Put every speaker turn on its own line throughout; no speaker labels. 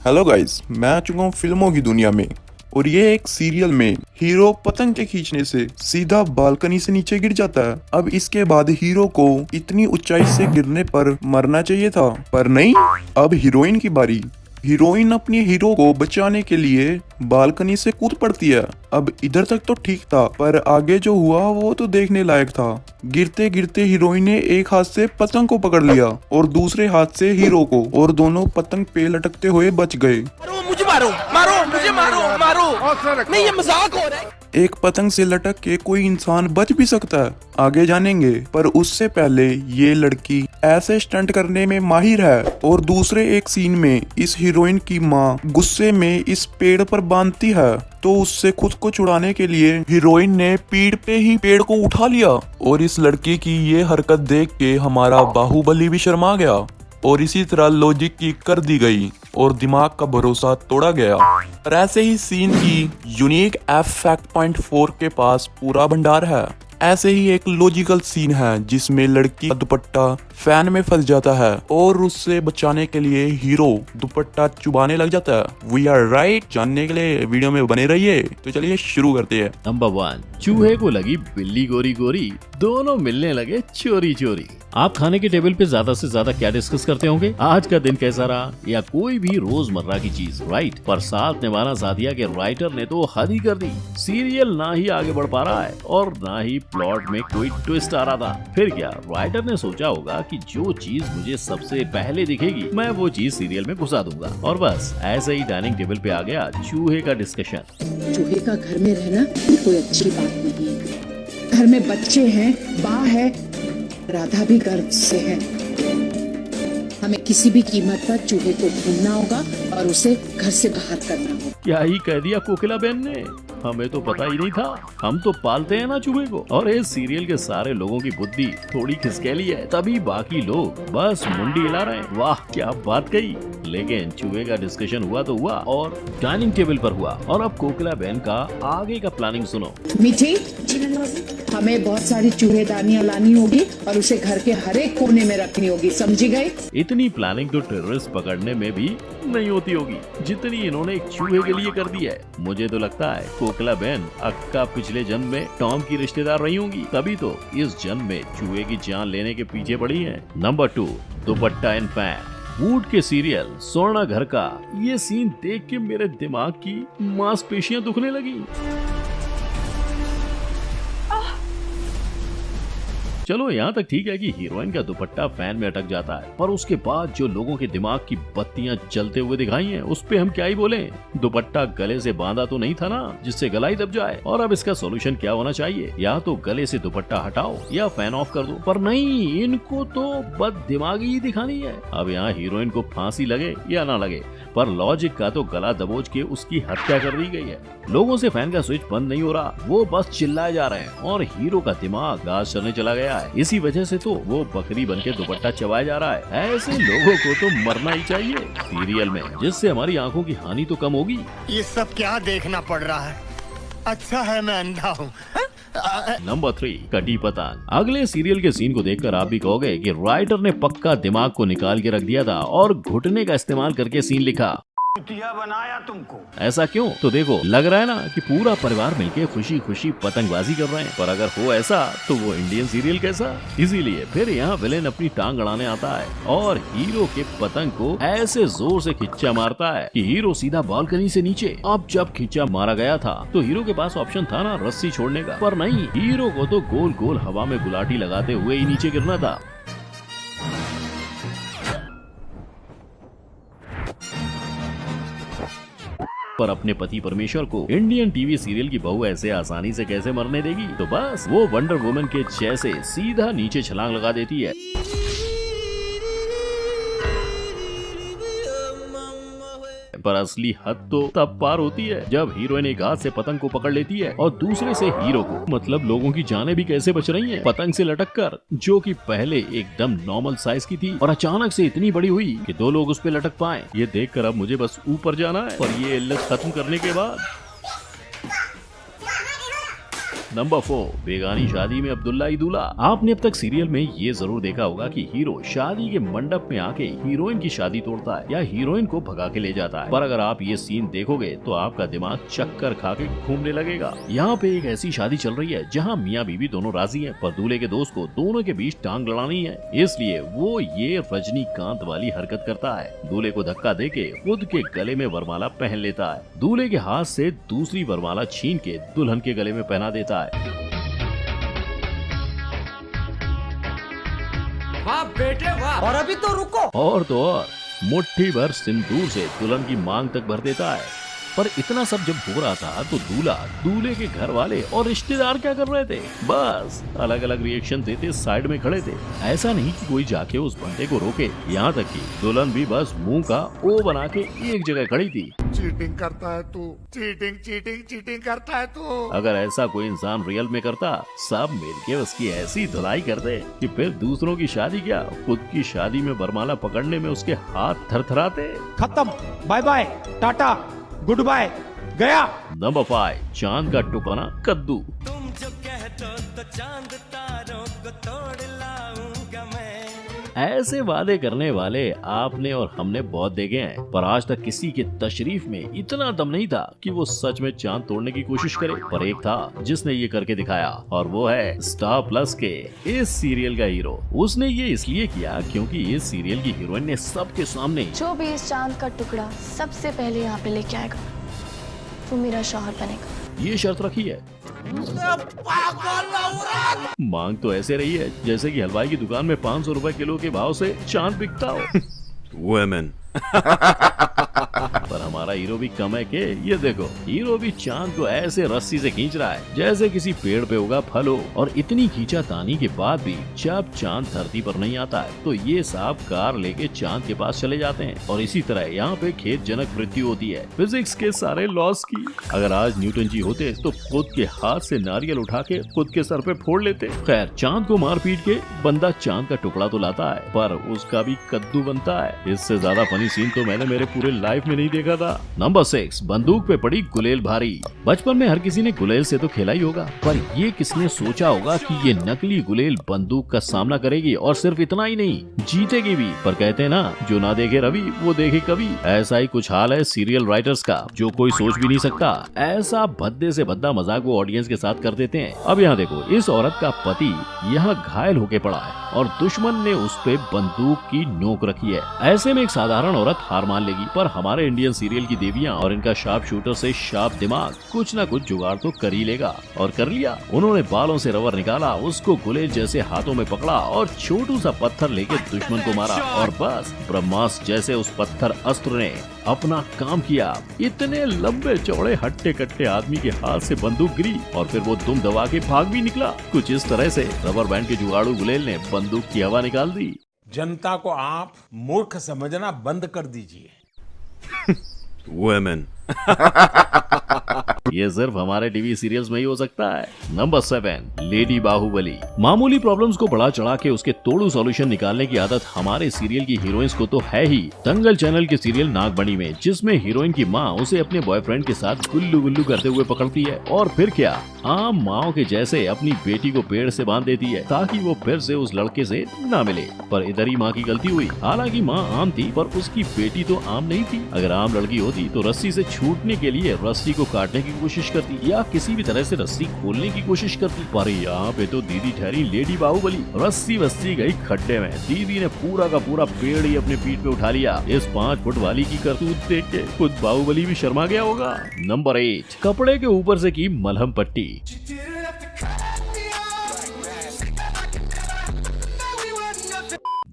Hello guys, मैं आ चुका हूँ फिल्मों की दुनिया में। और ये एक सीरियल में हीरो पतंग के खींचने से सीधा बालकनी से नीचे गिर जाता है। अब इसके बाद हीरो को इतनी ऊंचाई से गिरने पर मरना चाहिए था, पर नहीं। अब हीरोइन की बारी। हीरोइन अपने हीरो को बचाने के लिए बालकनी से कूद पड़ती है। अब इधर तक तो ठीक था, पर आगे जो हुआ वो तो देखने लायक था। गिरते गिरते हीरोइन ने एक हाथ से पतंग को पकड़ लिया और दूसरे हाथ से हीरो को, और दोनों पतंग पे लटकते हुए बच गए।
मारो मुझे, मारो मारो मुझे, मारो मारो, नहीं ये मजाक हो रहा है।
एक पतंग से लटक के कोई इंसान बच भी सकता है, आगे जानेंगे। पर उससे पहले ये लड़की ऐसे स्टंट करने में माहिर है। और दूसरे एक सीन में इस हीरोइन की माँ गुस्से में इस पेड़ पर बांधती है, तो उससे खुद को छुड़ाने के लिए हीरोइन ने पीड़ पे ही पेड़ को उठा लिया। और इस लड़की की ये हरकत देख के हमारा बाहुबली भी शर्मा गया। और इसी तरह लॉजिक की कर दी गई और दिमाग का भरोसा तोड़ा गया। और ऐसे ही सीन की यूनिक एफ फैक्ट पॉइंट 4 के पास पूरा भंडार है। ऐसे ही एक लॉजिकल सीन है जिसमें लड़की का दुपट्टा फैन में फंस जाता है और उससे बचाने के लिए हीरो दुपट्टा चुबाने लग जाता है। We are right. जानने के लिए वीडियो में बने रहिए। तो चलिए शुरू करते हैं।
नंबर 1, चूहे को लगी बिल्ली गोरी गोरी, दोनों मिलने लगे चोरी चोरी। आप खाने के टेबल पे ज्यादा से ज्यादा क्या डिस्कस करते होंगे? आज का दिन कैसा रहा, या कोई भी रोजमर्रा की चीज, राइट? पर साथ निभाना साथिया के राइटर ने तो हद ही कर दी। सीरियल ना ही आगे बढ़ पा रहा है और ना ही प्लॉट में कोई ट्विस्ट आ रहा था। फिर क्या, राइटर ने सोचा होगा कि जो चीज मुझे सबसे पहले दिखेगी मैं वो चीज सीरियल में घुसा दूंगा। और बस ऐसे ही डाइनिंग टेबल पे आ गया चूहे का डिस्कशन।
चूहे का घर में रहना कोई अच्छी बात नहीं है। घर में बच्चे हैं, माँ है, राधा भी गर्भ से है। हमें किसी भी कीमत पर चूहे को ढूंढना होगा और उसे घर से बाहर करना होगा।
क्या ही कह दिया कोकिला बहन ने, हमें तो पता ही नहीं था। हम तो पालते हैं ना चूहे को। और इस सीरियल के सारे लोगों की बुद्धि थोड़ी खिसकेली है, तभी बाकी लोग बस मुंडी हिला रहे हैं। वाह क्या बात कही। लेकिन चूहे का डिस्कशन हुआ तो हुआ, और डाइनिंग टेबल पर हुआ। और अब कोकिला बहन का आगे का प्लानिंग सुनो।
मीठी, हमें बहुत सारी चूहेदानियां लानी होगी और उसे घर के हर एक कोने में रखनी होगी, समझी गई?
इतनी प्लानिंग तो टेररिस्ट पकड़ने में भी नहीं होती होगी जितनी इन्होंने एक चूहे के लिए कर दी है। मुझे तो लगता है कोकिला बहन अक्का पिछले जन्म में टॉम की रिश्तेदार रही होंगी, तभी तो इस जन्म में चूहे की जान लेने के पीछे पड़ी है। Number 2, dupatta and fan. Would के सीरियल स्वर्ण घर का ये सीन देख के मेरे दिमाग की मांसपेशियां दुखने लगी। चलो यहाँ तक ठीक है कि हीरोइन का दुपट्टा फैन में अटक जाता है, पर उसके बाद जो लोगों के दिमाग की बत्तियां जलते हुए दिखाई हैं, उस पे हम क्या ही बोलें। दुपट्टा गले से बांधा तो नहीं था ना जिससे गला ही दब जाए। और अब इसका सॉल्यूशन क्या होना चाहिए? या तो गले से दुपट्टा हटाओ या फैन ऑफ कर दो। पर नहीं, इनको तो बद दिमागी ही दिखानी है। अब यहाँ हीरोइन को फांसी लगे या ना लगे, पर लॉजिक का तो गला दबोच के उसकी हत्या कर दी गई है। लोगों से फैन का स्विच बंद नहीं हो रहा, वो बस चिल्लाए जा रहे हैं और हीरो का दिमाग गाज चलने चला गया है। इसी वजह से तो वो बकरी बनके दुपट्टा चबाया जा रहा है। ऐसे लोगों को तो मरना ही चाहिए सीरियल में, जिससे हमारी आंखों की हानि तो कम होगी।
ये सब क्या देखना पड़ रहा है? अच्छा है मैं अंधा हूँ।
नंबर 3, कटी पतंग। अगले सीरियल के सीन को देखकर आप भी कहोगे कि राइटर ने पक्का दिमाग को निकाल के रख दिया था और घुटने का इस्तेमाल करके सीन लिखा।
बनाया तुमको।
ऐसा क्यों? तो देखो, लग रहा है ना कि पूरा परिवार मिलके खुशी खुशी पतंगबाजी कर रहे हैं। पर अगर हो ऐसा तो वो इंडियन सीरियल कैसा? इसीलिए फिर यहाँ विलेन अपनी टांग अड़ाने आता है और हीरो के पतंग को ऐसे जोर से खिंचा मारता है कि हीरो सीधा बालकनी से नीचे। अब जब खिंचा मारा गया था तो हीरो के पास ऑप्शन था ना रस्सी छोड़ने का, पर नहीं, हीरो को तो गोल गोल हवा में गुलाटी लगाते हुए ही नीचे गिरना था। पर अपने पति परमेश्वर को इंडियन टीवी सीरियल की बहू ऐसे आसानी से कैसे मरने देगी? तो बस वो वंडर वुमन के जैसे सीधा नीचे छलांग लगा देती है। पर असली हद तो तब पार होती है जब हीरोइन एक हाथ से पतंग को पकड़ लेती है और दूसरे से हीरो को। मतलब लोगों की जानें भी कैसे बच रही हैं पतंग से लटक कर, जो कि पहले एकदम नॉर्मल साइज की थी और अचानक से इतनी बड़ी हुई कि 2 लोग उस पे लटक पाए। ये देखकर अब मुझे बस ऊपर जाना है। और ये इल्लत खत्म करने के बाद नंबर 4, बेगानी शादी में अब्दुल्ला ही दूल्हा। आपने अब तक सीरियल में ये जरूर देखा होगा कि हीरो शादी के मंडप में आके हीरोइन की शादी तोड़ता है या हीरोइन को भगा के ले जाता है। पर अगर आप ये सीन देखोगे तो आपका दिमाग चक्कर खा के घूमने लगेगा। यहाँ पे एक ऐसी शादी चल रही है जहाँ मियाँ बीवी दोनों राजी हैं, पर दूल्हे के दोस्त को दोनों के बीच टांग लड़ानी है, इसलिए वो ये रजनीकांत वाली हरकत करता है। दूल्हे को धक्का देके खुद के गले में वरमाला पहन लेता है, दूल्हे के हाथ से दूसरी वरमाला छीन के दुल्हन के गले में पहना देता है।
वाह बेटे वाह। और अभी तो रुको।
और तो और मुट्ठी भर सिंदूर से दुल्हन की मांग तक भर देता है। पर इतना सब जब हो रहा था तो दूल्हा, दूल्हे के घर वाले और रिश्तेदार क्या कर रहे थे? बस अलग अलग रिएक्शन देते साइड में खड़े थे। ऐसा नहीं कि कोई जाके उस बंदे को रोके, यहाँ तक कि दुल्हन भी बस मुंह का ओ बना के एक जगह खड़ी थी।
चीटिंग करता है तू, चीटिंग चीटिंग चीटिंग करता है तू।
अगर ऐसा कोई इंसान रियल में करता, सब मिलके उसकी ऐसी धुलाई करते कि फिर दूसरों की शादी क्या, खुद की शादी में वरमाला पकड़ने में उसके हाथ थरथराते।
खत्म, bye bye, tata, goodbye, गया।
नंबर 5, चांद का टुकड़ा कद्दू।
तुम जो कह दो तो चांद तारों को तोड़ लाऊंगा मैं।
ऐसे वादे करने वाले आपने और हमने बहुत देखे हैं, पर आज तक किसी के तशरीफ में इतना दम नहीं था कि वो सच में चांद तोड़ने की कोशिश करे। पर एक था जिसने ये करके दिखाया, और वो है स्टार प्लस के इस सीरियल का हीरो। उसने ये इसलिए किया क्योंकि इस सीरियल की हीरोइन ने सबके सामने
जो भी इस चांद का टुकड़ा सबसे पहले यहाँ पे लेके आएगा वो मेरा शौहर बनेगा।
ये शर्त रखी है। मांग तो ऐसे रही है जैसे कि हलवाई की दुकान में 500 रुपए किलो के भाव से चांद बिकता हो।
वुमेन।
पर हमारा हीरो भी कम है के ये देखो, हीरो भी चांद को ऐसे रस्सी से खींच रहा है जैसे किसी पेड़ पे उगा फल हो। और इतनी खींचातानी के बाद भी जब चांद धरती पर नहीं आता है तो ये साहब कार लेके चांद के पास चले जाते हैं। और इसी तरह यहाँ पे खेदजनक मृत्यु होती है फिजिक्स के सारे लॉस की। अगर आज न्यूटन जी होते तो खुद के हाथ से नारियल उठा के खुद के सर पे फोड़ लेते। खैर, चांद को मार पीट के बंदा चांद का टुकड़ा तो लाता है, पर उसका भी कद्दू बनता है। इससे ज्यादा फनी सीन तो मैंने मेरे पूरे लाइफ में नहीं देखा था। नंबर 6, बंदूक पे पड़ी गुलेल भारी। बचपन में हर किसी ने गुलेल से तो खेला ही होगा, पर ये किसने सोचा होगा कि ये नकली गुलेल बंदूक का सामना करेगी और सिर्फ इतना ही नहीं, जीतेगी भी। पर कहते हैं ना, जो ना देखे रवि वो देखे कभी। ऐसा ही कुछ हाल है सीरियल राइटर्स का, जो कोई सोच भी नहीं सकता। ऐसा भद्दे से भद्दा मजाक वो ऑडियंस के साथ कर देते हैं। अब यहाँ देखो, इस औरत का पति यहाँ घायल होके पड़ा है और दुश्मन ने उस पे बंदूक की नोक रखी है। ऐसे में एक साधारण औरत हार मान लेगी, पर हमारे इंडियन सीरियल की देवियां और इनका शार्प शूटर से शार्प दिमाग कुछ ना कुछ जुगाड़ तो कर ही लेगा। और कर लिया। उन्होंने बालों से रबर निकाला, उसको गुलेल जैसे हाथों में पकड़ा और छोटू सा पत्थर लेके दुश्मन को मारा। और बस ब्रह्मास्त्र जैसे उस पत्थर अस्त्र ने अपना काम किया। इतने लंबे चौड़े हट्टे कट्टे आदमी के हाथ से बंदूक गिरी और फिर वो दुम दबा के भाग भी निकला। कुछ इस तरह से रबर बैंड के जुगाड़ू गुलेल ने बंदूक की हवा निकाल दी।
जनता को आप मूर्ख समझना बंद कर दीजिए।
वुमेन।
ये सिर्फ हमारे टीवी सीरियल्स में ही हो सकता है। Number 7, lady Baahubali. मामूली प्रॉब्लम्स को बढ़ा चढ़ा के उसके तोड़ू सॉल्यूशन निकालने की आदत हमारे सीरियल की हीरोइंस को तो है ही। दंगल चैनल के सीरियल नागमणि में, जिसमें हीरोइन की माँ उसे अपने बॉयफ्रेंड के साथ गुल्लू गुल्लू करते हुए पकड़ती है और फिर क्या, आम माओ के जैसे अपनी बेटी को पेड़ से बांध देती है ताकि वो फिर से उस लड़के से ना मिले। पर इधर ही माँ की गलती हुई। हालांकि माँ आम थी, पर उसकी बेटी तो आम नहीं थी। अगर आम लड़की होती तो रस्सी से छूटने के लिए रस्सी को काटने की कोशिश करती या किसी भी तरह से रस्सी खोलने की कोशिश करती। पर यहाँ पे तो दीदी ठहरी लेडी बाहुबली। रस्सी वस्सी गई खड्डे में, दीदी ने पूरा का पूरा पेड़ ही अपने पीठ पे उठा लिया। इस 5 फुट वाली की करतूत देख के खुद बाहुबली भी शर्मा गया होगा। नंबर 8, कपड़े के ऊपर से की मलहम पट्टी।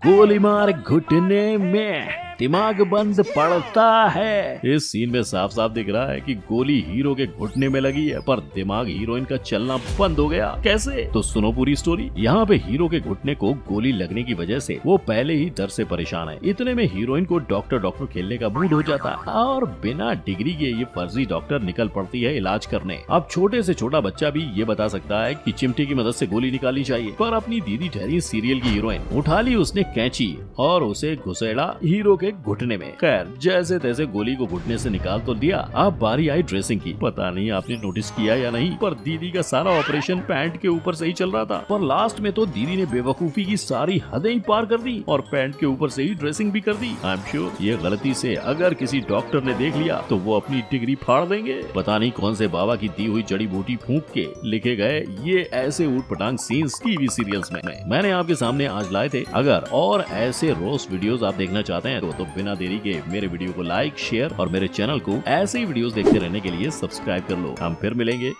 गोली मार घुटने में दिमाग बंद पड़ता है। इस सीन में साफ साफ दिख रहा है कि गोली हीरो के घुटने में लगी है, पर दिमाग हीरोइन का चलना बंद हो गया। कैसे? तो सुनो पूरी स्टोरी। यहाँ पे हीरो के घुटने को गोली लगने की वजह से वो पहले ही डर से परेशान है। इतने में हीरोइन को डॉक्टर खेलने का मूड हो जाता है और बिना डिग्री के ये फर्जी डॉक्टर निकल पड़ती है इलाज करने। अब छोटे से छोटा बच्चा भी ये बता सकता है कि चिमटे की मदद से गोली निकालनी चाहिए, पर अपनी दीदी ठहरी सीरियल की हीरोइन। उठा ली उसने कैंची और उसे घुसेड़ा हीरो के के घुटने में। खैर जैसे तैसे गोली को घुटने से निकाल तो दिया, अब बारी आई ड्रेसिंग की। पता नहीं आपने नोटिस किया या नहीं, पर दीदी का सारा ऑपरेशन पैंट के ऊपर से ही चल रहा था, पर लास्ट में तो दीदी ने बेवकूफी की सारी हदें ही पार कर दी और पैंट के ऊपर से ही ड्रेसिंग भी कर दी। आई एम श्योर ये गलती से अगर किसी डॉक्टर ने देख लिया तो वो अपनी डिग्री फाड़ देंगे। पता नहीं कौन से बाबा की दी हुई जड़ी बूटी फूंक के लिखे गए ये ऐसे ऊट पटांग सीन्स टीवी सीरियल्स में मैंने आपके सामने आज लाए थे। अगर और ऐसे रोस्ट वीडियोस आप देखना चाहते हैं तो बिना देरी के मेरे वीडियो को लाइक, शेयर और मेरे चैनल को ऐसे ही वीडियोस देखते रहने के लिए सब्सक्राइब कर लो। हम फिर मिलेंगे